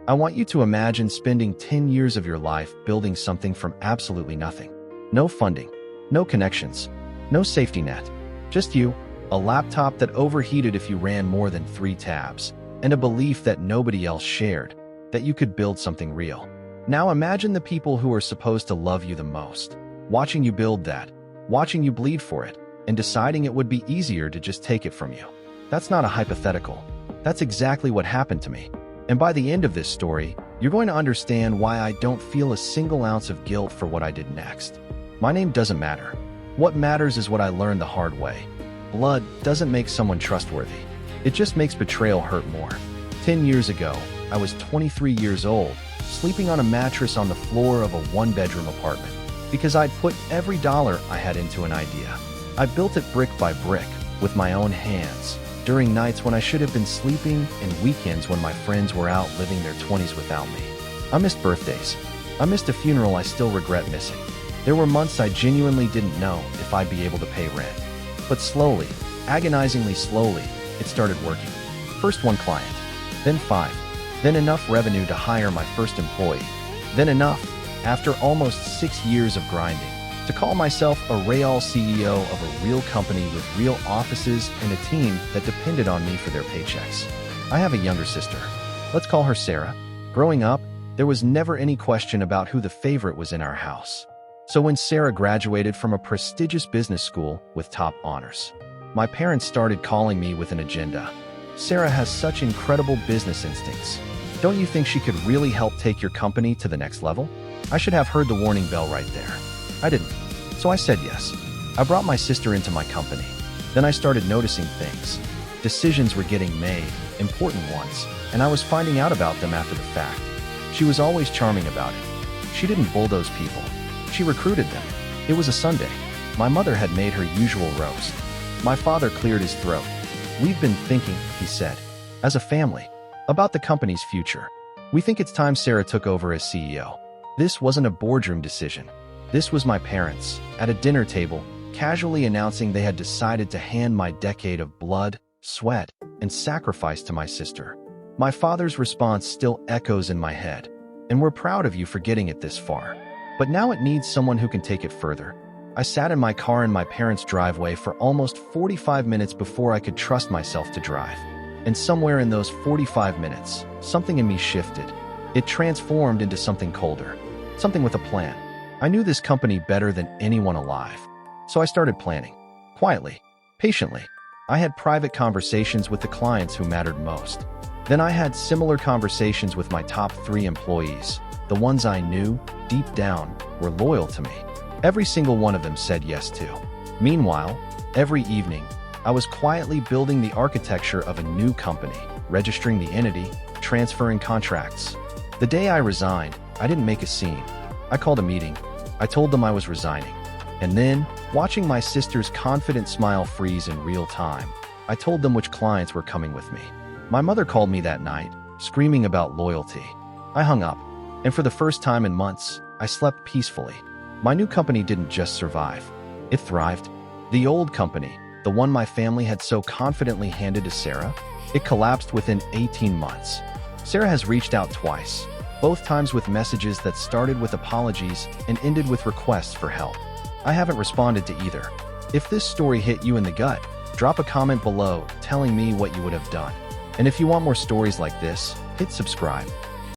I want you to imagine spending 10 years of your life building something from absolutely nothing. No funding, no connections, no safety net. Just you, a laptop that overheated if you ran more than 3 tabs, and a belief that nobody else shared, that you could build something real. Now imagine the people who are supposed to love you the most, watching you build that, watching you bleed for it, and deciding it would be easier to just take it from you. That's not a hypothetical. That's exactly what happened to me. And by the end of this story, you're going to understand why I don't feel a single ounce of guilt for what I did next. My name doesn't matter. What matters is what I learned the hard way. Blood doesn't make someone trustworthy. It just makes betrayal hurt more. 10 years ago, I was 23 years old, sleeping on a mattress on the floor of a 1-bedroom apartment, because I'd put every dollar I had into an idea. I built it brick by brick, with my own hands, during nights when I should have been sleeping and weekends when my friends were out living their 20s without me. I missed birthdays. I missed a funeral I still regret missing. There were months I genuinely didn't know if I'd be able to pay rent. But slowly, agonizingly slowly, it started working. First 1 client, then 5, then enough revenue to hire my first employee, then enough, after almost 6 years of grinding, to call myself a real CEO of a real company with real offices and a team that depended on me for their paychecks. I have a younger sister. Let's call her Sarah. Growing up, there was never any question about who the favorite was in our house. So when Sarah graduated from a prestigious business school with top honors, my parents started calling me with an agenda. Sarah has such incredible business instincts. Don't you think she could really help take your company to the next level? I should have heard the warning bell right there. I didn't, so I said yes. I brought my sister into my company. Then I started noticing things. Decisions were getting made, important ones, and I was finding out about them after the fact. She was always charming about it. She didn't bulldoze people. She recruited them. It was a Sunday. My mother had made her usual roast. My father cleared his throat. We've been thinking, he said, as a family, about the company's future. We think it's time Sarah took over as CEO. This wasn't a boardroom decision. This was my parents, at a dinner table, casually announcing they had decided to hand my decade of blood, sweat, and sacrifice to my sister. My father's response still echoes in my head. And we're proud of you for getting it this far. But now it needs someone who can take it further. I sat in my car in my parents' driveway for almost 45 minutes before I could trust myself to drive. And somewhere in those 45 minutes, something in me shifted. It transformed into something colder, something with a plan. I knew this company better than anyone alive. So I started planning. Quietly, patiently. I had private conversations with the clients who mattered most. Then I had similar conversations with my top 3 employees, the ones I knew, deep down, were loyal to me. Every single one of them said yes to. Meanwhile, every evening, I was quietly building the architecture of a new company, registering the entity, transferring contracts. The day I resigned, I didn't make a scene. I called a meeting. I told them I was resigning. And then, watching my sister's confident smile freeze in real time, I told them which clients were coming with me. My mother called me that night, screaming about loyalty. I hung up, and for the first time in months, I slept peacefully. My new company didn't just survive. It thrived. The old company, the one my family had so confidently handed to Sarah, it collapsed within 18 months. Sarah has reached out twice, both times with messages that started with apologies and ended with requests for help. I haven't responded to either. If this story hit you in the gut, drop a comment below telling me what you would have done. And if you want more stories like this, hit subscribe.